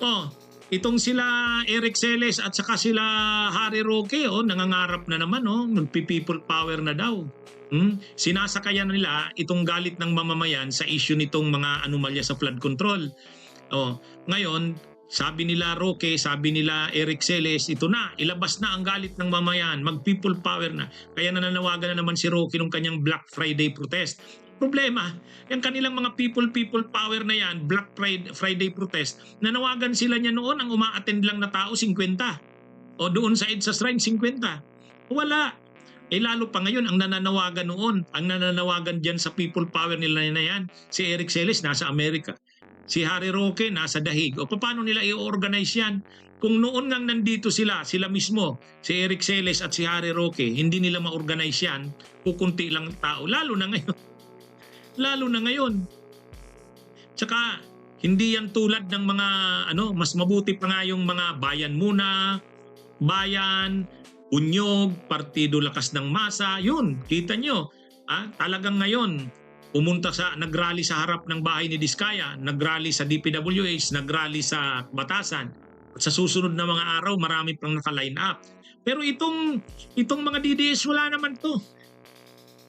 Oh, itong sila Eric Celes at saka sila Harry Roque, nangangarap na naman, magpi-people power na daw. Sinasakayan nila itong galit ng mamamayan sa issue nitong mga anomalya sa flood control. Ngayon, sabi nila Roque, sabi nila Eric Celes, ito na, ilabas na ang galit ng mamayan, mag-people power na. Kaya nananawagan na naman si Roque nung kanyang Black Friday protest. Problema, yung kanilang mga people power na yan, Black Friday protest, nanawagan sila niya noon, ang uma-attend lang na tao 50. O doon sa EDSA Shrine 50. Wala. Lalo pa ngayon ang nananawagan noon, ang nananawagan diyan sa people power nila na yan, si Eric Celes nasa Amerika. Si Harry Roque nasa Dahig. O paano nila i-organize yan? Kung noon ngang nandito sila mismo, si Eric Celes at si Harry Roque, hindi nila ma-organize yan, kukunti lang tao, lalo na ngayon. Lalo na ngayon. Tsaka, hindi yan tulad ng mga, mas mabuti pa nga yung mga bayan muna, bayan, Unyog, Partido Lakas ng Masa, yun, kita nyo. Talagang ngayon, nagrally sa harap ng bahay ni Diskaya, nagrally sa DPWH, nagrally sa Batasan. At sa susunod na mga araw, marami pang naka-line up. Pero itong mga DDS, wala naman to.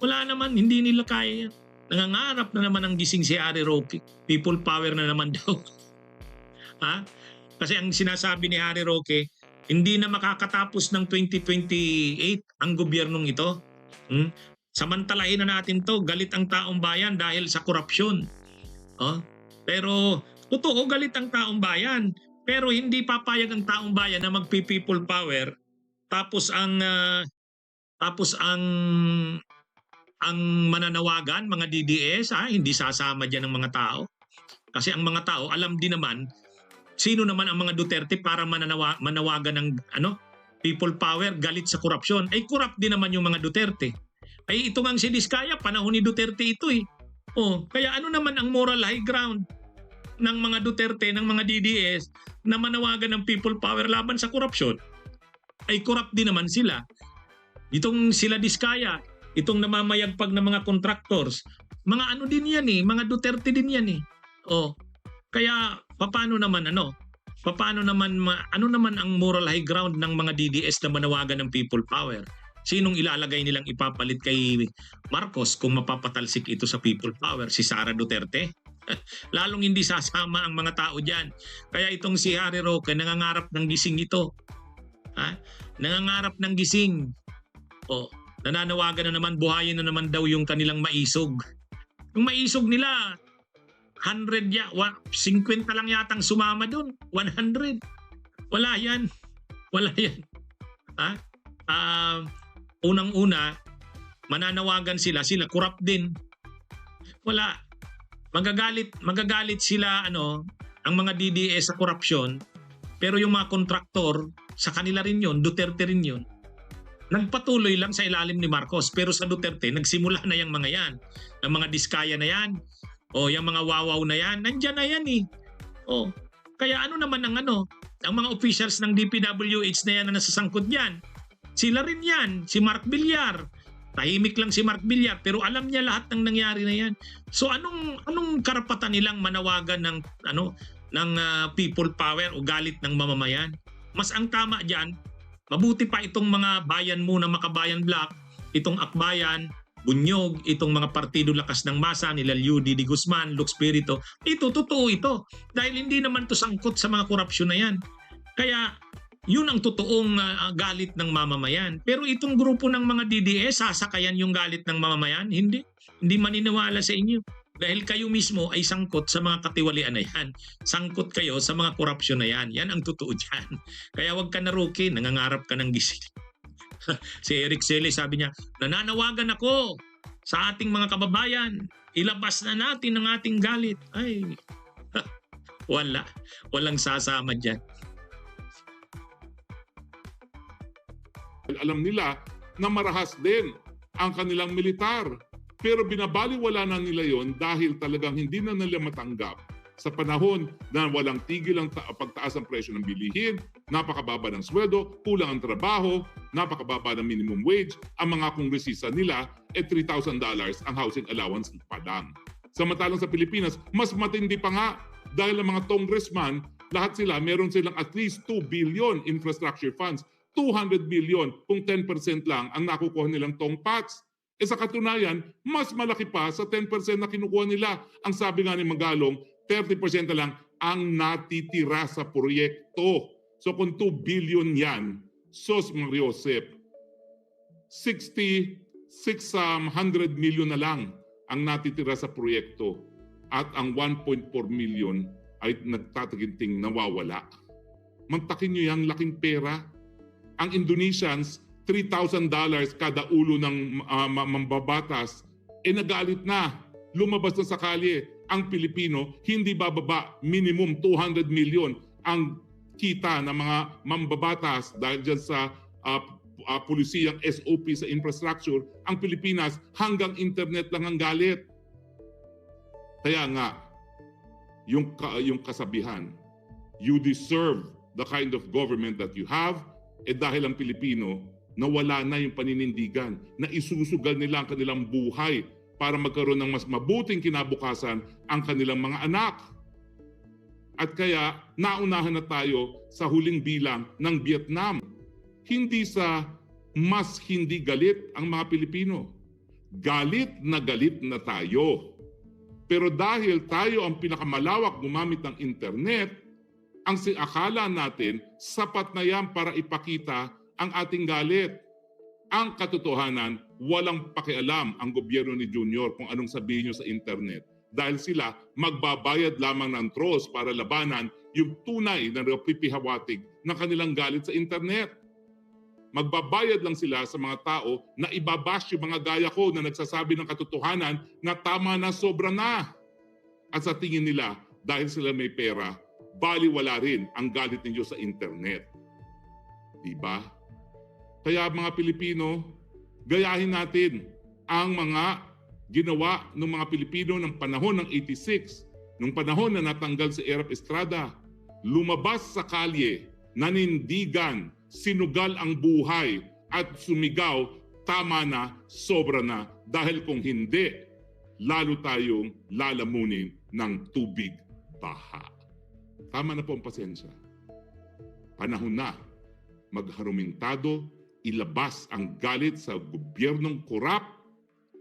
Wala naman, hindi nila kaya yan. Nangangarap na naman ang gising si Harry Roque. People power na naman daw. Kasi ang sinasabi ni Harry Roque, hindi na makakatapos ng 2028 ang gobyernong ito. Samantalahin na natin to, galit ang taong bayan dahil sa korupsyon. Pero totoo, galit ang taong bayan. Pero hindi papayag ang taong bayan na magpi-people power. Tapos ang mananawagan, mga DDS, hindi sasama diyan ang mga tao. Kasi ang mga tao, alam din naman, sino naman ang mga Duterte para manawagan ng people power, galit sa korupsyon. Ay, corrupt din naman yung mga Duterte. Ay, ito nga si Diskaya, panahon ni Duterte ito eh. Kaya ano naman ang moral high ground ng mga Duterte, ng mga DDS, na manawagan ng people power laban sa korupsyon? Ay, corrupt din naman sila. Itong sila Diskaya, itong namamayagpag ng mga contractors, mga din yan eh, mga Duterte din yan eh. Kaya paano naman Paano naman ano naman ang moral high ground ng mga DDS na manawagan ng people power? Sinong ilalagay nilang ipapalit kay Marcos kung mapapatalsik ito sa people power? Si Sara Duterte? Lalong hindi sasama ang mga tao diyan. Kaya itong si Harry Roque nangangarap ng gising ito. Nangangarap ng gising. Nananawagan na naman, buhayin na naman daw yung kanilang maisog. Yung maisog nila, 100 50 lang yatang sumama doon. 100. Wala yan. Unang-una, mananawagan sila corrupt din. Wala. Magagalit sila ang mga DDS sa korupsyon, pero yung mga kontraktor, sa kanila rin yun, Duterte rin yun. Nagpatuloy lang sa ilalim ni Marcos, pero sa Duterte nagsimula na yung mga yan. Ang mga Diskaya na yan, yung mga wawaw na yan, nandyan na yan eh. Kaya ano naman ang mga officials ng DPWH na yan na nasasangkot yan? Sila rin yan, si Mark Villar. Tahimik lang si Mark Villar, pero alam niya lahat ng nangyari na yan. So anong karapatan nilang manawagan ng people power o galit ng mamamayan? Mas ang tama diyan, mabuti pa itong mga bayan muna, Makabayan Black, itong Akbayan, Bunyog, itong mga Partido Lakas ng Masa, nila Liudi Di Guzman, Lux Spirito. Ito, totoo ito. Dahil hindi naman to sangkot sa mga korupsyon na yan. Kaya yun ang totoong galit ng mamamayan. Pero itong grupo ng mga DDS, sasakayan yung galit ng mamamayan? Hindi. Hindi maniniwala sa inyo. Dahil kayo mismo ay sangkot sa mga katiwalian na yan. Sangkot kayo sa mga korupsyon na yan. Yan ang totoo dyan. Kaya wag ka na Roque, nangangarap ka ng gising. Si Eric Celes sabi niya, nananawagan ako sa ating mga kababayan. Ilabas na natin ang ating galit. Ay, walang sasama dyan. Alam nila na marahas din ang kanilang militar. Pero binabaliwala na nila yon dahil talagang hindi na nila matanggap sa panahon na walang tigil ang pagtaas ng presyo ng bilihin, napakababa ng sweldo, kulang ang trabaho, napakababa ng minimum wage, ang mga kongresista nila $3,000 ang housing allowance pa lang. Samantalang sa Pilipinas, mas matindi pa nga dahil ang mga congressman lahat sila, meron silang at least 2 billion infrastructure funds. 200 billion kung 10% lang ang nakukuha nilang tongpats. E sa katunayan, mas malaki pa sa 10% na kinukuha nila. Ang sabi nga ni Magalong, 30% na lang ang natitira sa proyekto. So kung 2 billion yan, sos Mario Josep, 600 million na lang ang natitira sa proyekto. At ang 1.4 million ay nagtataginting nawawala. Mantakin nyo yung laking pera. Ang Indonesians, $3,000 kada ulo ng mambabatas, nagalit na. Lumabas na sa kalye. Ang Pilipino, hindi bababa, minimum 200 million ang kita ng mga mambabatas dahil dyan sa pulisiyang SOP sa infrastructure. Ang Pilipinas, hanggang internet lang ang galit. Kaya nga, yung kasabihan, you deserve the kind of government that you have, dahil ang Pilipino, nawala na yung paninindigan, na isusugal nila ang kanilang buhay para magkaroon ng mas mabuting kinabukasan ang kanilang mga anak. At kaya, naunahan na tayo sa huling bilang ng Vietnam. Hindi sa mas hindi galit ang mga Pilipino. Galit na tayo. Pero dahil tayo ang pinakamalawak gumamit ng internet, ang akala natin, sapat na yan para ipakita ang ating galit. Ang katotohanan, walang pakialam ang gobyerno ni Junior kung anong sabihin nyo sa internet. Dahil sila magbabayad lamang ng trolls para labanan yung tunay na pipihawatig ng kanilang galit sa internet. Magbabayad lang sila sa mga tao na ibabash yung mga gaya ko na nagsasabi ng katotohanan na tama na, sobra na. At sa tingin nila, dahil sila may pera, baliwala rin ang galit ninyo sa internet. Diba? Kaya mga Pilipino, gayahin natin ang mga ginawa ng mga Pilipino ng panahon ng 86, nung panahon na natanggal si Erap Estrada. Lumabas sa kalye, nanindigan, sinugal ang buhay at sumigaw, tama na, sobra na, dahil kung hindi, lalo tayong lalamunin ng tubig baha. Tama na po ang pasensya. Panahon na magharumintado, ilabas ang galit sa gobyernong korap,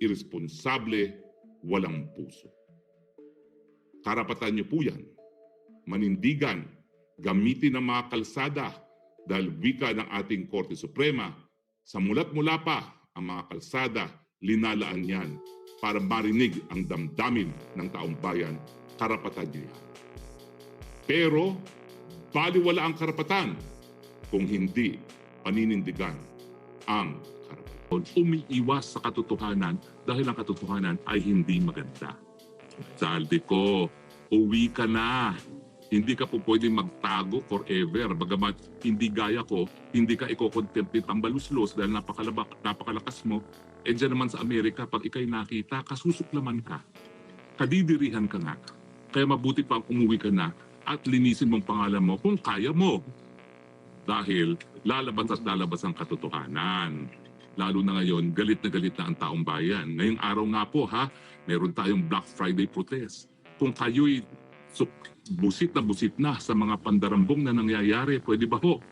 irresponsable, walang puso. Karapatan niyo po yan. Manindigan, gamitin ang mga kalsada dahil wika ng ating Korte Suprema. Sa mulat mula pa ang mga kalsada, linalaan yan para marinig ang damdamin ng taong bayan. Karapatan niyo yan. Pero, baliwala ang karapatan kung hindi paninindigan ang karapatan. Umiiwas sa katotohanan dahil ang katotohanan ay hindi maganda. Saldi ko, uwi ka na. Hindi ka po pwedeng magtago forever. Bagamat hindi gaya ko, hindi ka iko-contemplate ang baluslos dahil napakalakas mo. E dyan naman sa Amerika, pag ikay nakita, kasusuklaman ka. Kadidirihan ka nga. Kaya mabuti pang umuwi ka na at linisin mong pangalan mo kung kaya mo. Dahil lalabas at lalabas ang katotohanan. Lalo na ngayon, galit na ang taong bayan. Ngayong araw nga po meron tayong Black Friday protest. Kung kayo'y busit na sa mga pandarambong na nangyayari, pwede ba ho?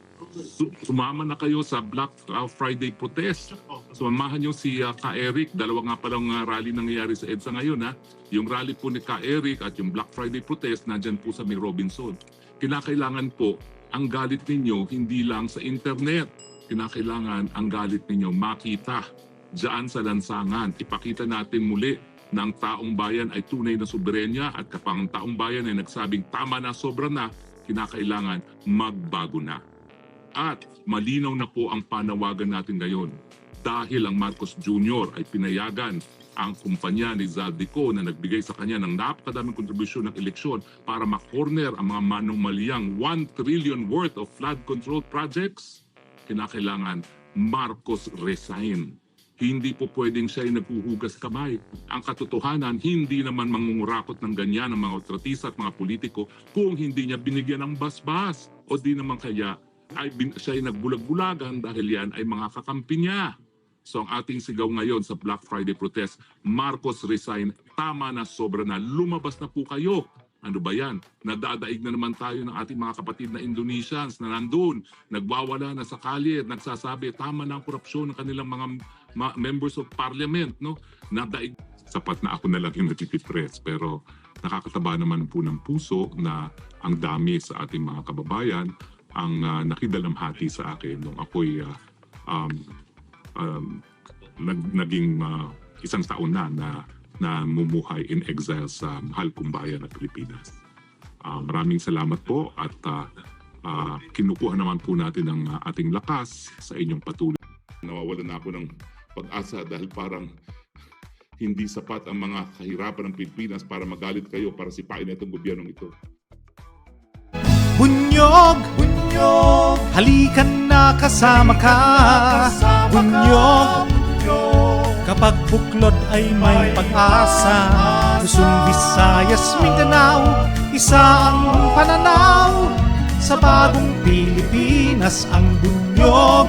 Sumama na kayo sa Black Friday protest. Sumamahan nyo si Ka Eric. Dalawa nga palang rally nangyayari sa EDSA ngayon. Yung rally po ni Ka Eric at yung Black Friday protest nandyan po sa May Robinson. Kinakailangan po ang galit ninyo hindi lang sa internet. Kinakailangan ang galit ninyo makita diyan sa lansangan. Ipakita natin muli na ang taong bayan ay tunay na soberenya at kapag ang taong bayan ay nagsabing tama na, sobra na, kinakailangan magbago na. At malinaw na po ang panawagan natin ngayon dahil ang Marcos Jr. ay pinayagan ang kumpanya ni Zaldico na nagbigay sa kanya ng napakadaming kontribusyon ng eleksyon para makorner ang mga manumaliyang 1 trillion worth of flood control projects. Kinakailangan Marcos resign. Hindi po pwedeng siya ay naghuhugas kamay. Ang katotohanan, hindi naman mangungurakot ng ganyan ang mga otratisa at mga politiko kung hindi niya binigyan ng basbas. O di naman kaya siya ay nagbulag-bulagan dahil yan ay mga kakampi niya. So ang ating sigaw ngayon sa Black Friday protest, Marcos resign, tama na, sobra na, lumabas na po kayo Ano ba yan? Nadadaig na naman tayo ng ating mga kapatid na Indonesians na nandun, nagwawala na sa kalye, nagsasabi, tama na ang korupsyon ng kanilang mga members of parliament. No? Nadaig. Sapat na ako na lang yung natipipress. Pero nakakataba naman po ng puso na ang dami sa ating mga kababayan ang nakidalamhati sa akin nung ako'y naging isang taon na mumuhay in exile sa mahal kong bayan na Pilipinas. Maraming salamat po at kinukuha naman po natin ang ating lakas sa inyong patuloy. Nawawalan na ako ng pag-asa dahil parang hindi sapat ang mga kahirapan ng Pilipinas para magalit kayo, para sipain itong gobyernong ito. Bunyog, bunyog, halikan na kasama ka. Bunyog, kapag buklod ay may pag-asa. Luzon, Visayas, Mindanao, isa ang pananaw. Sa bagong Pilipinas ang bunyog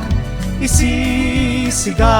isisigaw.